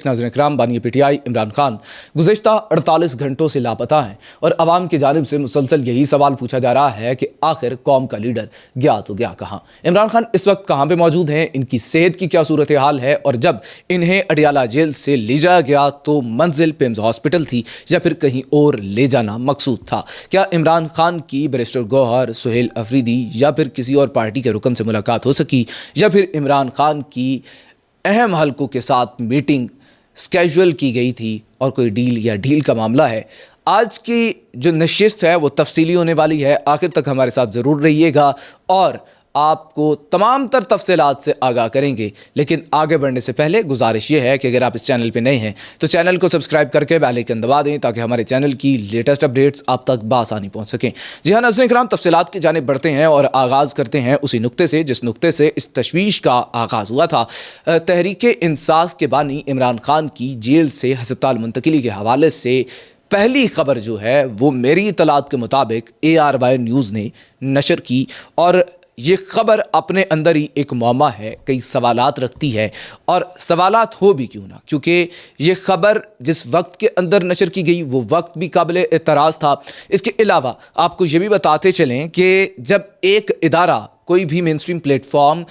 नाज़रीन इकराम, बानी PTI इमरान खान गुज़िश्ता 48 घंटों से लापता हैं और अवाम की जानिब से मुसलसल यही सवाल पूछा जा रहा है कि आखिर कौम का लीडर गया तो गया कहाँ। इमरान खान इस वक्त कहाँ पे मौजूद हैं, इनकी सेहत की क्या सूरत हाल है और जब इन्हें अडियाला जेल से ले जाया गया तो मंजिल पिम्स हॉस्पिटल थी या फिर कहीं और ले जाना मकसूद था। क्या इमरान खान की बैरिस्टर गौहर, सुहेल अफरीदी या फिर किसी और पार्टी के रुकन से मुलाकात हो सकी या फिर इमरान खान की अहम हलकों के साथ मीटिंग स्केजुअल की गई थी और कोई डील या डील का मामला है। आज की जो नशिस्त है वो तफसीली होने वाली है। आखिर तक हमारे साथ ज़रूर रहिएगा और आपको तमाम तर तफसीलात से आगाह करेंगे। लेकिन आगे बढ़ने से पहले गुजारिश ये है कि अगर आप इस चैनल पे नए हैं तो चैनल को सब्सक्राइब करके बेल आइकन दबा दें ताकि हमारे चैनल की लेटेस्ट अपडेट्स आप तक बासानी पहुंच सकें। जी हाँ नाज़रीन इकराम, तफसीलात की जानिब बढ़ते हैं और आगाज़ करते हैं उसी नुक्ते से जिस नुक्ते से इस तशवीश का आगाज़ हुआ था। तहरीक इंसाफ के बानी इमरान खान की जेल से हस्पताल मुंतकिली के हवाले से पहली खबर जो है वो मेरी इतलात के मुताबिक ARY न्यूज़ ने नशर की और ये ख़बर अपने अंदर ही एक मौमा है, कई सवालात रखती है और सवालात हो भी क्यों ना, क्योंकि ये ख़बर जिस वक्त के अंदर नशर की गई वो वक्त भी काबिल एतराज़ था। इसके अलावा आपको ये भी बताते चलें कि जब एक इदारा कोई भी मेन स्ट्रीम प्लेटफॉर्म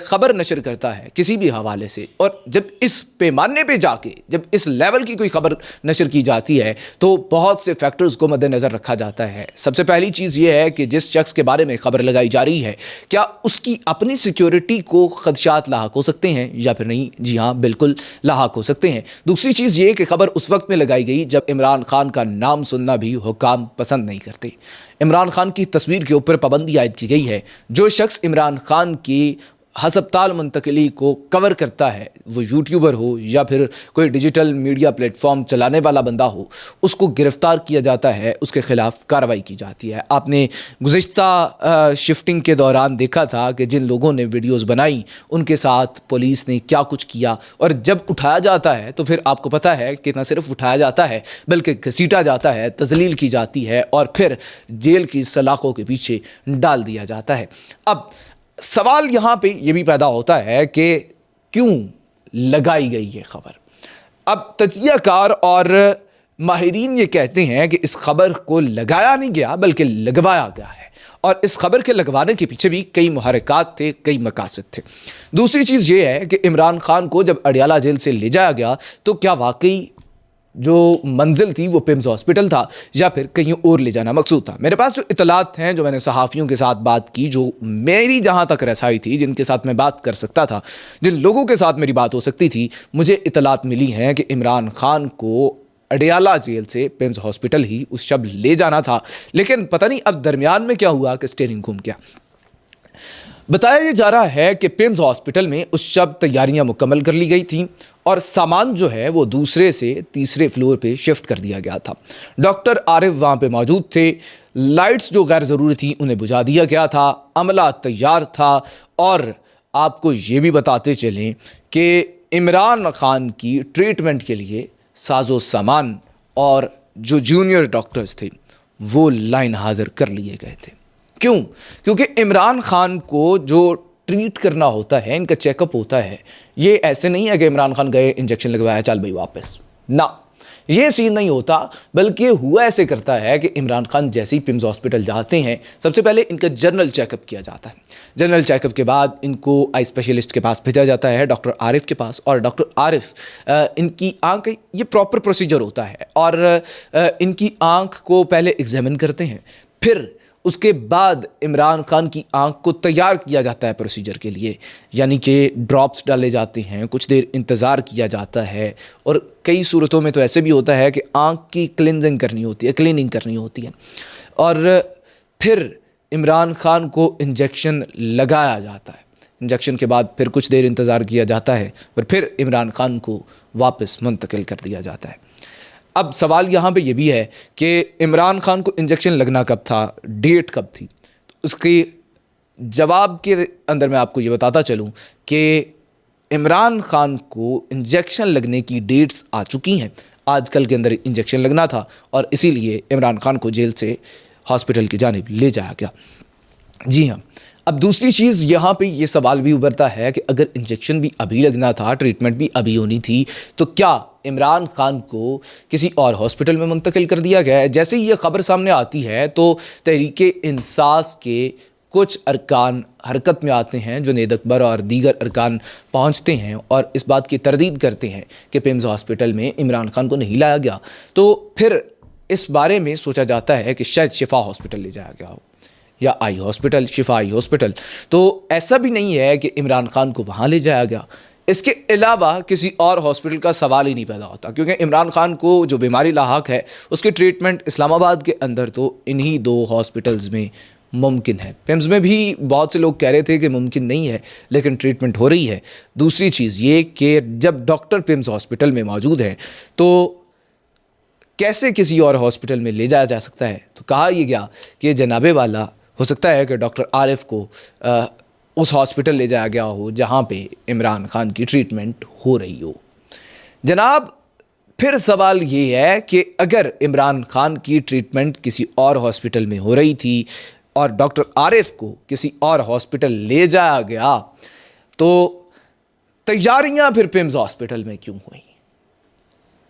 ख़बर नशर करता है किसी भी हवाले से और जब इस पैमाने पे जाके जब इस लेवल की कोई ख़बर नशर की जाती है तो बहुत से फैक्टर्स को मद्देनज़र रखा जाता है। सबसे पहली चीज़ ये है कि जिस शख्स के बारे में ख़बर लगाई जा रही है क्या उसकी अपनी सिक्योरिटी को ख़दशात लाहक हो सकते हैं या फिर नहीं। जी हाँ, बिल्कुल लाहक हो सकते हैं। दूसरी चीज़ ये कि ख़बर उस वक्त में लगाई गई जब इमरान खान का नाम सुनना भी हुकाम पसंद नहीं करते। इमरान खान की तस्वीर के ऊपर पाबंदी आयद की गई है। जो शख्स इमरान खान की हस्पताल मुंतकिली को कवर करता है, वो यूट्यूबर हो या फिर कोई डिजिटल मीडिया प्लेटफॉर्म चलाने वाला बंदा हो, उसको गिरफ़्तार किया जाता है, उसके ख़िलाफ़ कार्रवाई की जाती है। आपने गुज़िश्ता शिफ्टिंग के दौरान देखा था कि जिन लोगों ने वीडियोस बनाई उनके साथ पुलिस ने क्या कुछ किया और जब उठाया जाता है तो फिर आपको पता है कि न सिर्फ उठाया जाता है बल्कि घसीटा जाता है, तज़लील की जाती है और फिर जेल की सलाखों के पीछे डाल दिया जाता है। अब सवाल यहाँ पे ये भी पैदा होता है कि क्यों लगाई गई ये खबर। अब तज्ज़ियाकार और माहिरीन ये कहते हैं कि इस खबर को लगाया नहीं गया बल्कि लगवाया गया है और इस खबर के लगवाने के पीछे भी कई मुहर्रिकात थे, कई मकासद थे। दूसरी चीज़ ये है कि इमरान खान को जब अडियाला जेल से ले जाया गया तो क्या वाकई जो मंजिल थी वो पिम्स हॉस्पिटल था या फिर कहीं और ले जाना मकसूद था। मेरे पास जो इतलात हैं, जो मैंने सहाफ़ियों के साथ बात की, जो मेरी जहाँ तक रसाई थी, जिनके साथ मैं बात कर सकता था, जिन लोगों के साथ मेरी बात हो सकती थी, मुझे इतलात मिली हैं कि इमरान खान को अडियाला जेल से पिम्स हॉस्पिटल ही उस शब ले जाना था। लेकिन पता नहीं अब दरमियान में क्या हुआ कि स्टीयरिंग घूम गया। बताया ये जा रहा है कि पिम्स हॉस्पिटल में उस शब तैयारियां मुकम्मल कर ली गई थीं और सामान जो है वो दूसरे से तीसरे फ्लोर पे शिफ्ट कर दिया गया था। डॉक्टर आरिफ वहाँ पे मौजूद थे, लाइट्स जो गैर ज़रूरी थी उन्हें बुझा दिया गया था, अमला तैयार था और आपको ये भी बताते चलें कि इमरान खान की ट्रीटमेंट के लिए साजो सामान और जो जूनियर डॉक्टर्स थे वो लाइन हाजिर कर लिए गए थे। क्यों? क्योंकि इमरान खान को जो ट्रीट करना होता है, इनका चेकअप होता है, ये ऐसे नहीं है कि इमरान खान गए, इंजेक्शन लगवाया, चल भाई वापस, ना, ये सीन नहीं होता। बल्कि हुआ ऐसे करता है कि इमरान खान जैसे ही पिम्स हॉस्पिटल जाते हैं सबसे पहले इनका जनरल चेकअप किया जाता है। जनरल चेकअप के बाद इनको आई स्पेशलिस्ट के पास भेजा जाता है, डॉक्टर आरिफ के पास, और डॉक्टर आरिफ इनकी आँख, ये प्रॉपर प्रोसीजर होता है और इनकी आँख को पहले एग्जामिन करते हैं, फिर उसके बाद इमरान खान की आंख को तैयार किया जाता है प्रोसीजर के लिए, यानी कि ड्रॉप्स डाले जाते हैं, कुछ देर इंतज़ार किया जाता है और कई सूरतों में तो ऐसे भी होता है कि आंख की क्लिनजिंग करनी होती है, क्लीनिंग करनी होती है और फिर इमरान खान को इंजेक्शन लगाया जाता है। इंजेक्शन के बाद फिर कुछ देर इंतज़ार किया जाता है और फिर इमरान खान को वापस मुंतकिल कर दिया जाता है। अब सवाल यहाँ पे ये भी है कि इमरान खान को इंजेक्शन लगना कब था, डेट कब थी। तो उसके जवाब के अंदर मैं आपको ये बताता चलूँ कि इमरान खान को इंजेक्शन लगने की डेट्स आ चुकी हैं। आजकल के अंदर इंजेक्शन लगना था और इसीलिए इमरान खान को जेल से हॉस्पिटल की जानिब ले जाया गया। जी हाँ, अब दूसरी चीज़ यहाँ पे ये सवाल भी उभरता है कि अगर इंजेक्शन भी अभी लगना था, ट्रीटमेंट भी अभी होनी थी, तो क्या इमरान खान को किसी और हॉस्पिटल में मुंतकिल कर दिया गया है? जैसे ही ये खबर सामने आती है तो तहरीके इंसाफ के कुछ अरकान हरकत में आते हैं, जुनैद अकबर और दीगर अरकान पहुंचते हैं और इस बात की तरदीद करते हैं कि पिम्स हॉस्पिटल में इमरान खान को नहीं लाया गया। तो फिर इस बारे में सोचा जाता है कि शायद शिफा हॉस्पिटल ले जाया गया हो या आई हॉस्पिटल, शिफा आई हॉस्पिटल। तो ऐसा भी नहीं है कि इमरान खान को वहाँ ले जाया गया। इसके अलावा किसी और हॉस्पिटल का सवाल ही नहीं पैदा होता, क्योंकि इमरान खान को जो बीमारी लाहक है उसकी ट्रीटमेंट इस्लामाबाद के अंदर तो इन्हीं 2 हॉस्पिटल्स में मुमकिन है। पिम्स में भी बहुत से लोग कह रहे थे कि मुमकिन नहीं है, लेकिन ट्रीटमेंट हो रही है। दूसरी चीज़ ये कि जब डॉक्टर पिम्स हॉस्पिटल में मौजूद हैं तो कैसे किसी और हॉस्पिटल में ले जाया जा सकता है? तो कहा यह गया कि जनाबे वाला हो सकता है कि डॉक्टर आरिफ को उस हॉस्पिटल ले जाया गया हो जहाँ पे इमरान खान की ट्रीटमेंट हो रही हो। जनाब, फिर सवाल ये है कि अगर इमरान खान की ट्रीटमेंट किसी और हॉस्पिटल में हो रही थी और डॉक्टर आरिफ को किसी और हॉस्पिटल ले जाया गया, तो तैयारियां फिर पिम्स हॉस्पिटल में क्यों हुई?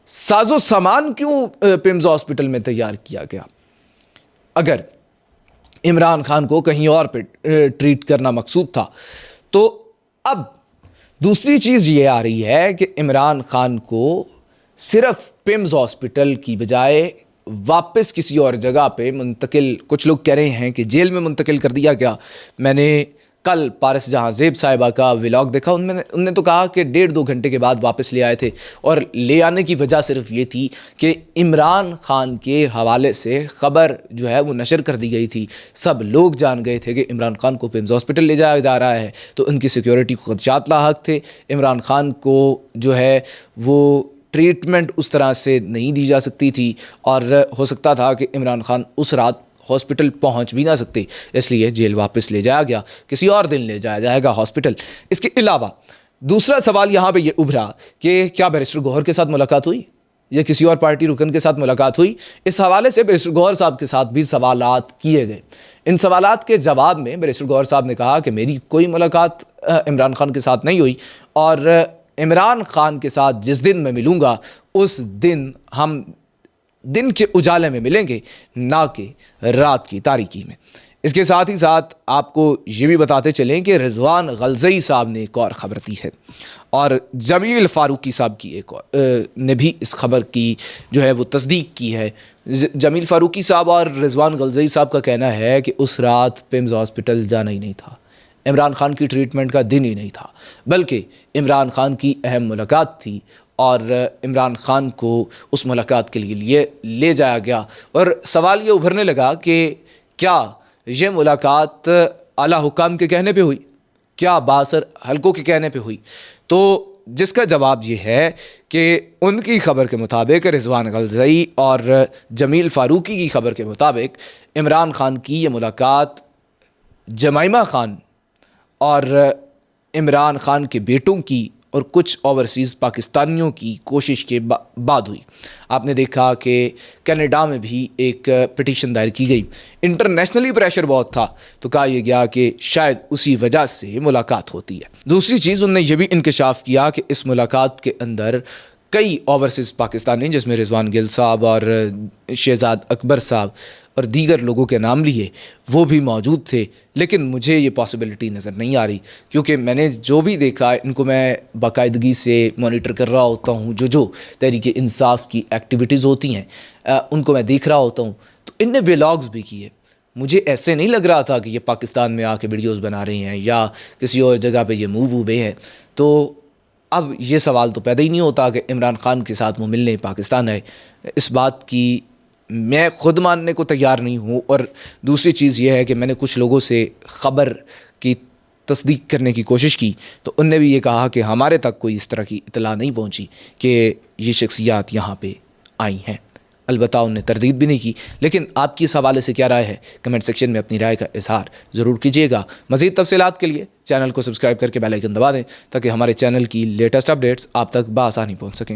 साजो सामान क्यों पिम्स हॉस्पिटल में तैयार किया गया? अगर इमरान खान को कहीं और पे ट्रीट करना मकसूद था। तो अब दूसरी चीज़ ये आ रही है कि इमरान खान को सिर्फ पिम्स हॉस्पिटल की बजाय वापस किसी और जगह पे मुंतकिल, कुछ लोग कह रहे हैं कि जेल में मुंतकिल कर दिया गया। मैंने कल पारस जहाँ ज़ेब साहिबा का व्लॉग देखा, उनने तो कहा कि 1.5-2 घंटे के बाद वापस ले आए थे, और ले आने की वजह सिर्फ ये थी कि इमरान खान के हवाले से ख़बर जो है वो नशर कर दी गई थी। सब लोग जान गए थे कि इमरान खान को पिम्स हॉस्पिटल ले जाया जा रहा है, तो उनकी सिक्योरिटी को खदशात लाहक थे। इमरान खान को जो है वो ट्रीटमेंट उस तरह से नहीं दी जा सकती थी, और हो सकता था कि इमरान खान उस रात हॉस्पिटल पहुंच भी ना सकते, इसलिए जेल वापस ले जाया गया, किसी और दिन ले जाया जाएगा हॉस्पिटल। इसके अलावा दूसरा सवाल यहाँ पे ये उभरा कि क्या बैरिस्टर गौहर के साथ मुलाकात हुई या किसी और पार्टी रुकन के साथ मुलाकात हुई? इस हवाले से बैरिस्टर गौहर साहब के साथ भी सवालात किए गए। इन सवालात के जवाब में बैरिस्टर गौहर साहब ने कहा कि मेरी कोई मुलाकात इमरान खान के साथ नहीं हुई, और इमरान खान के साथ जिस दिन मैं मिलूँगा उस दिन हम दिन के उजाले में मिलेंगे, ना कि रात की तारीकी में। इसके साथ ही साथ आपको ये भी बताते चलें कि रिजवान गलज़ई साहब ने एक और ख़बर दी है, और जमील फ़ारूकी साहब की एक और ने भी इस खबर की जो है वो तस्दीक की है। जमील फ़ारूकी साहब और रिजवान गलज़ई साहब का कहना है कि उस रात पिम्स हॉस्पिटल जाना ही नहीं था, इमरान खान की ट्रीटमेंट का दिन ही नहीं था, बल्कि इमरान खान की अहम मुलाकात थी, और इमरान खान को उस मुलाकात के लिए ले जाया गया। और सवाल ये उभरने लगा कि क्या ये मुलाकात आला हुकाम के कहने पे हुई, क्या बासर हलकों के कहने पे हुई? तो जिसका जवाब ये है कि उनकी खबर के मुताबिक, रिजवान गलज़ई और जमील फ़ारूकी की खबर के मुताबिक, इमरान खान की ये मुलाकात जमाइमा खान और इमरान खान के बेटों की और कुछ ओवरसीज़ पाकिस्तानियों की कोशिश के बाद हुई। आपने देखा कि कनाडा में भी एक पिटीशन दायर की गई, इंटरनेशनली प्रेशर बहुत था, तो कहा यह गया कि शायद उसी वजह से मुलाकात होती है। दूसरी चीज़, उन्होंने ये भी इंकशाफ किया कि इस मुलाकात के अंदर कई ओवरसीज़ पाकिस्तानी, जिसमें रिजवान गिल साहब और शहजाद अकबर साहब और दीगर लोगों के नाम लिए, वो भी मौजूद थे। लेकिन मुझे ये पॉसिबिलिटी नज़र नहीं आ रही, क्योंकि मैंने जो भी देखा, इनको मैं बाकायदगी से मॉनिटर कर रहा होता हूँ। जो तहरीक इंसाफ की एक्टिविटीज़ होती हैं उनको मैं देख रहा होता हूँ, तो इनने व्लॉग्स भी किए। मुझे ऐसे नहीं लग रहा था कि ये पाकिस्तान में आके वीडियोज़ बना रहे हैं या किसी और जगह पर ये मूव हुए हैं। तो अब ये सवाल तो पैदा ही नहीं होता कि इमरान खान के साथ वो मिलने पाकिस्तान है। इस बात की मैं ख़ुद मानने को तैयार नहीं हूँ। और दूसरी चीज़ ये है कि मैंने कुछ लोगों से ख़बर की तस्दीक करने की कोशिश की, तो उनने भी ये कहा कि हमारे तक कोई इस तरह की इतला नहीं पहुँची कि ये शख्सियात यहाँ पे आई हैं। अलबत्ता उनने तरदीद भी नहीं की। लेकिन आपकी इस हवाले से क्या राय है, कमेंट सेक्शन में अपनी राय का इजहार ज़रूर कीजिएगा। मज़ीद तफसीलात के लिए चैनल को सब्सक्राइब करके बेल आइकन दबा दें, ताकि हमारे चैनल की लेटेस्ट अपडेट्स आप तक बआसानी पहुँच सकें।